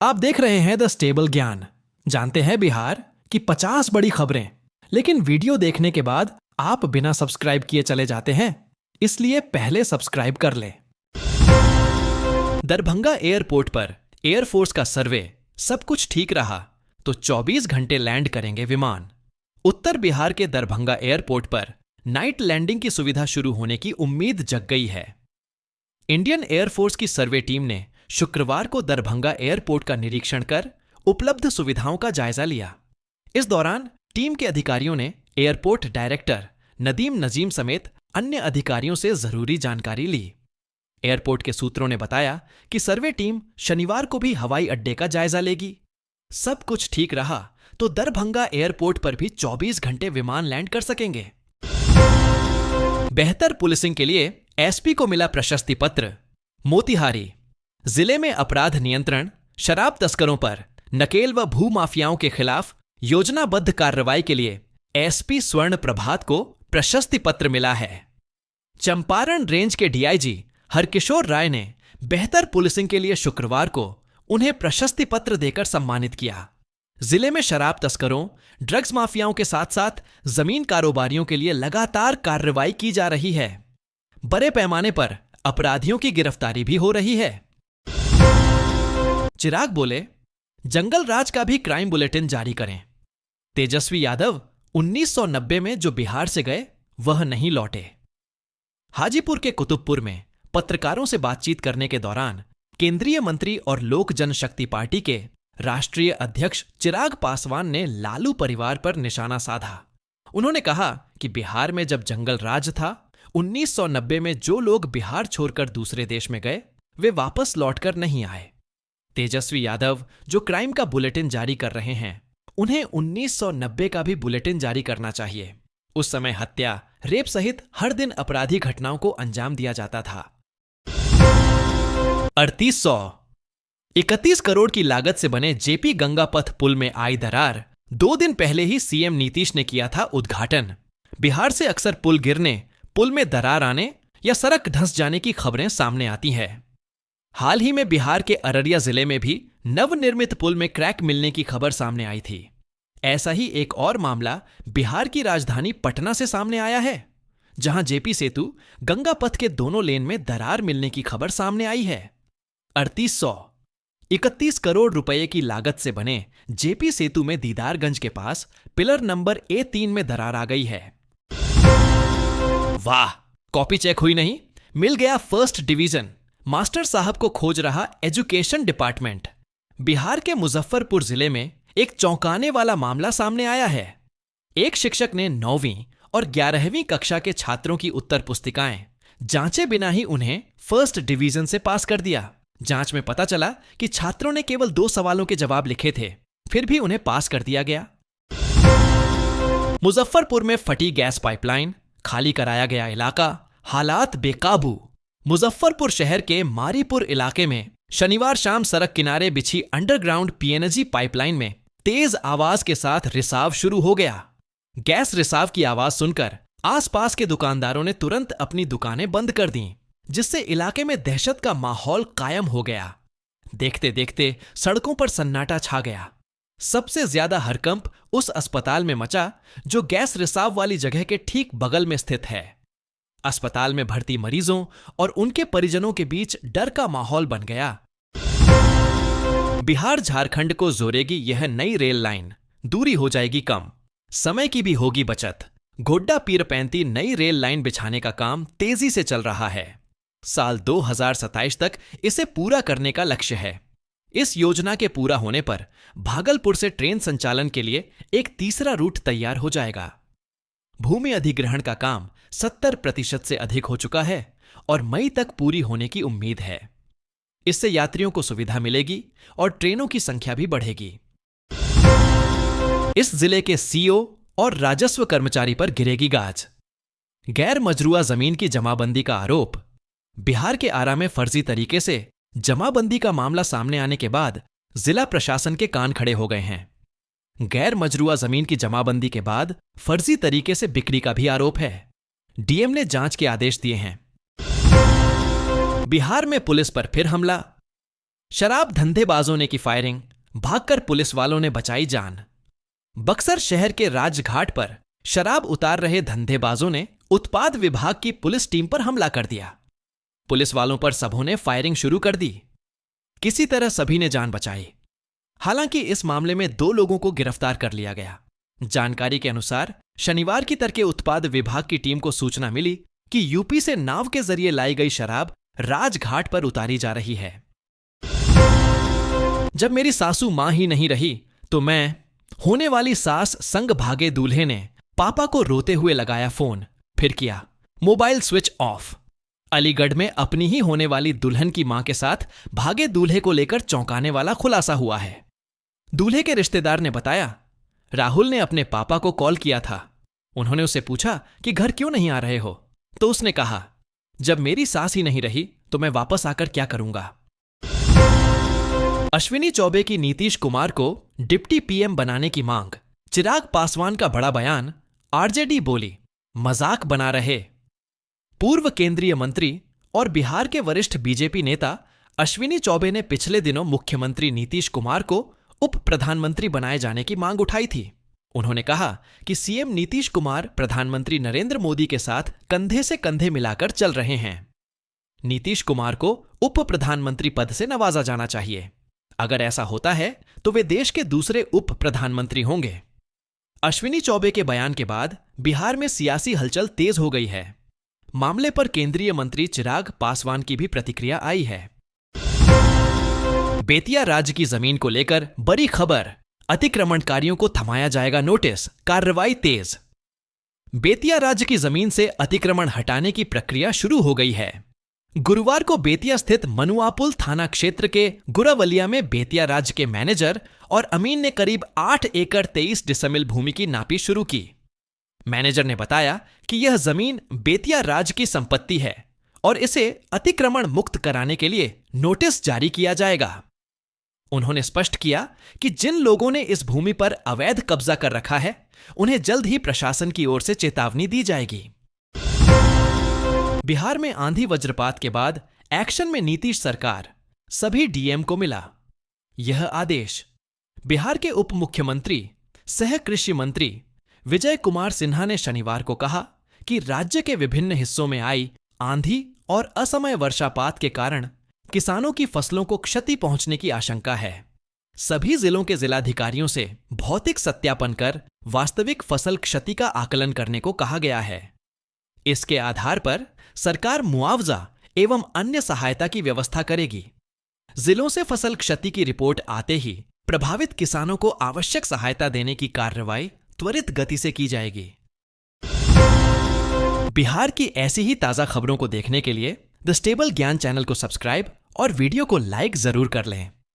आप देख रहे हैं द स्टेबल ज्ञान। जानते हैं बिहार की 50 बड़ी खबरें, लेकिन वीडियो देखने के बाद आप बिना सब्सक्राइब किए चले जाते हैं, इसलिए पहले सब्सक्राइब कर लें। दरभंगा एयरपोर्ट पर एयरफोर्स का सर्वे, सब कुछ ठीक रहा तो 24 घंटे लैंड करेंगे विमान। उत्तर बिहार के दरभंगा एयरपोर्ट पर नाइट लैंडिंग की सुविधा शुरू होने की उम्मीद जग गई है। इंडियन एयरफोर्स की सर्वे टीम ने शुक्रवार को दरभंगा एयरपोर्ट का निरीक्षण कर उपलब्ध सुविधाओं का जायजा लिया। इस दौरान टीम के अधिकारियों ने एयरपोर्ट डायरेक्टर नदीम नजीम समेत अन्य अधिकारियों से जरूरी जानकारी ली। एयरपोर्ट के सूत्रों ने बताया कि सर्वे टीम शनिवार को भी हवाई अड्डे का जायजा लेगी। सब कुछ ठीक रहा तो दरभंगा एयरपोर्ट पर भी 24 घंटे विमान लैंड कर सकेंगे। बेहतर पुलिसिंग के लिए एसपी को मिला प्रशस्ति पत्र। मोतिहारी जिले में अपराध नियंत्रण, शराब तस्करों पर नकेल व भू माफियाओं के खिलाफ योजनाबद्ध कार्रवाई के लिए एसपी स्वर्ण प्रभात को प्रशस्ति पत्र मिला है। चंपारण रेंज के डीआईजी हरकिशोर राय ने बेहतर पुलिसिंग के लिए शुक्रवार को उन्हें प्रशस्ति पत्र देकर सम्मानित किया। जिले में शराब तस्करों, ड्रग्स माफियाओं के साथ साथ जमीन कारोबारियों के लिए लगातार कार्रवाई की जा रही है। बड़े पैमाने पर अपराधियों की गिरफ्तारी भी हो रही है। चिराग बोले, जंगल राज का भी क्राइम बुलेटिन जारी करें। तेजस्वी यादव 1990 में जो बिहार से गए वह नहीं लौटे। हाजीपुर के कुतुबपुर में पत्रकारों से बातचीत करने के दौरान केंद्रीय मंत्री और लोक जनशक्ति पार्टी के राष्ट्रीय अध्यक्ष चिराग पासवान ने लालू परिवार पर निशाना साधा। उन्होंने कहा कि बिहार में जब जंगल राज था, 1990 में जो लोग बिहार छोड़कर दूसरे देश में गए वे वापस लौटकर नहीं आए। तेजस्वी यादव जो क्राइम का बुलेटिन जारी कर रहे हैं, उन्हें 1990 का भी बुलेटिन जारी करना चाहिए। उस समय हत्या, रेप सहित हर दिन अपराधी घटनाओं को अंजाम दिया जाता था। 31 करोड़ की लागत से बने जेपी गंगा पथ पुल में आई दरार 2 दिन पहले ही सीएम नीतीश ने किया था उद्घाटन। बिहार से अक्सर पुल गिरने, पुल में दरार आने या सड़क धंस जाने की खबरें सामने आती हैं। हाल ही में बिहार के अररिया जिले में भी नवनिर्मित पुल में क्रैक मिलने की खबर सामने आई थी। ऐसा ही एक और मामला बिहार की राजधानी पटना से सामने आया है, जहां जेपी सेतु गंगा पथ के दोनों लेन में दरार मिलने की खबर सामने आई है। 31 करोड़ रुपए की लागत से बने जेपी सेतु में दीदारगंज के पास पिलर नंबर A3 में दरार आ गई है। वाह, कॉपी चेक हुई नहीं, मिल गया फर्स्ट डिवीजन। मास्टर साहब को खोज रहा एजुकेशन डिपार्टमेंट। बिहार के मुजफ्फरपुर जिले में एक चौंकाने वाला मामला सामने आया है। एक शिक्षक ने 9वीं और 11वीं कक्षा के छात्रों की उत्तर पुस्तिकाएं जांचे बिना ही उन्हें फर्स्ट डिवीजन से पास कर दिया। जांच में पता चला कि छात्रों ने केवल 2 सवालों के जवाब लिखे थे, फिर भी उन्हें पास कर दिया गया। मुजफ्फरपुर में फटी गैस पाइपलाइन, खाली कराया गया इलाका, हालात बेकाबू। मुजफ्फरपुर शहर के मारीपुर इलाके में शनिवार शाम सड़क किनारे बिछी अंडरग्राउंड पीएनजी पाइपलाइन में तेज आवाज के साथ रिसाव शुरू हो गया। गैस रिसाव की आवाज सुनकर आसपास के दुकानदारों ने तुरंत अपनी दुकानें बंद कर दी, जिससे इलाके में दहशत का माहौल कायम हो गया। देखते देखते सड़कों पर सन्नाटा छा गया। सबसे ज्यादा हड़कंप उस अस्पताल में मचा जो गैस रिसाव वाली जगह के ठीक बगल में स्थित है। अस्पताल में भर्ती मरीजों और उनके परिजनों के बीच डर का माहौल बन गया। बिहार झारखंड को जोड़ेगी यह नई रेल लाइन, दूरी हो जाएगी कम, समय की भी होगी बचत। गोड्डा पीरपैंती नई रेल लाइन बिछाने का काम तेजी से चल रहा है। साल 2027 तक इसे पूरा करने का लक्ष्य है। इस योजना के पूरा होने पर भागलपुर से ट्रेन संचालन के लिए एक तीसरा रूट तैयार हो जाएगा। भूमि अधिग्रहण का काम 70% से अधिक हो चुका है और मई तक पूरी होने की उम्मीद है। इससे यात्रियों को सुविधा मिलेगी और ट्रेनों की संख्या भी बढ़ेगी। इस जिले के सीओ और राजस्व कर्मचारी पर गिरेगी गाज। गैर मजरूआ जमीन की जमाबंदी का आरोप। बिहार के आरा में फर्जी तरीके से जमाबंदी का मामला सामने आने के बाद जिला प्रशासन के कान खड़े हो गए हैं। गैर मजरूआ जमीन की जमाबंदी के बाद फर्जी तरीके से बिक्री का भी आरोप है। डीएम ने जांच के आदेश दिए हैं। बिहार में पुलिस पर फिर हमला। शराब धंधेबाजों ने की फायरिंग, भागकर पुलिस वालों ने बचाई जान। बक्सर शहर के राजघाट पर शराब उतार रहे धंधेबाजों ने उत्पाद विभाग की पुलिस टीम पर हमला कर दिया। पुलिस वालों पर सबों ने फायरिंग शुरू कर दी। किसी तरह सभी ने जान बचाई। हालांकि इस मामले में 2 लोगों को गिरफ्तार कर लिया गया। जानकारी के अनुसार शनिवार की तड़के उत्पाद विभाग की टीम को सूचना मिली कि यूपी से नाव के जरिए लाई गई शराब राजघाट पर उतारी जा रही है। जब मेरी सासू मां ही नहीं रही तो मैं, होने वाली सास संग भागे दूल्हे ने पापा को रोते हुए लगाया फोन, फिर किया मोबाइल स्विच ऑफ। अलीगढ़ में अपनी ही होने वाली दुल्हन की मां के साथ भागे दूल्हे को लेकर चौंकाने वाला खुलासा हुआ है। दूल्हे के रिश्तेदार ने बताया, राहुल ने अपने पापा को कॉल किया था। उन्होंने उससे पूछा कि घर क्यों नहीं आ रहे हो, तो उसने कहा, जब मेरी सास ही नहीं रही तो मैं वापस आकर क्या करूंगा। अश्विनी चौबे की नीतीश कुमार को डिप्टी पीएम बनाने की मांग, चिराग पासवान का बड़ा बयान, आरजेडी बोली मजाक बना रहे। पूर्व केंद्रीय मंत्री और बिहार के वरिष्ठ बीजेपी नेता अश्विनी चौबे ने पिछले दिनों मुख्यमंत्री नीतीश कुमार को उप प्रधानमंत्री बनाए जाने की मांग उठाई थी। उन्होंने कहा कि सीएम नीतीश कुमार प्रधानमंत्री नरेंद्र मोदी के साथ कंधे से कंधे मिलाकर चल रहे हैं। नीतीश कुमार को उप प्रधानमंत्री पद से नवाजा जाना चाहिए। अगर ऐसा होता है तो वे देश के दूसरे उप प्रधानमंत्री होंगे। अश्विनी चौबे के बयान के बाद बिहार में सियासी हलचल तेज हो गई है। मामले पर केंद्रीय मंत्री चिराग पासवान की भी प्रतिक्रिया आई है। बेतिया राज्य की जमीन को लेकर बड़ी खबर, अतिक्रमणकारियों को थमाया जाएगा नोटिस, कार्रवाई तेज। बेतिया राज्य की जमीन से अतिक्रमण हटाने की प्रक्रिया शुरू हो गई है। गुरुवार को बेतिया स्थित मनुआपुल थाना क्षेत्र के गुरावलिया में बेतिया राज्य के मैनेजर और अमीन ने करीब 8 एकड़ 23 डिसमिल भूमि की नापी शुरू की। मैनेजर ने बताया कि यह जमीन बेतिया राज्य की संपत्ति है और इसे अतिक्रमण मुक्त कराने के लिए नोटिस जारी किया जाएगा। उन्होंने स्पष्ट किया कि जिन लोगों ने इस भूमि पर अवैध कब्जा कर रखा है, उन्हें जल्द ही प्रशासन की ओर से चेतावनी दी जाएगी। बिहार में आंधी वज्रपात के बाद एक्शन में नीतीश सरकार, सभी डीएम को मिला यह आदेश। बिहार के उप मुख्यमंत्री सह कृषि मंत्री विजय कुमार सिन्हा ने शनिवार को कहा कि राज्य के विभिन्न हिस्सों में आई आंधी और असमय वर्षापात के कारण किसानों की फसलों को क्षति पहुंचने की आशंका है। सभी जिलों के जिलाधिकारियों से भौतिक सत्यापन कर वास्तविक फसल क्षति का आकलन करने को कहा गया है। इसके आधार पर सरकार मुआवजा एवं अन्य सहायता की व्यवस्था करेगी। जिलों से फसल क्षति की रिपोर्ट आते ही प्रभावित किसानों को आवश्यक सहायता देने की कार्रवाई त्वरित गति से की जाएगी। बिहार की ऐसी ही ताजा खबरों को देखने के लिए द स्टेबल ज्ञान चैनल को सब्सक्राइब और वीडियो को लाइक जरूर कर लें।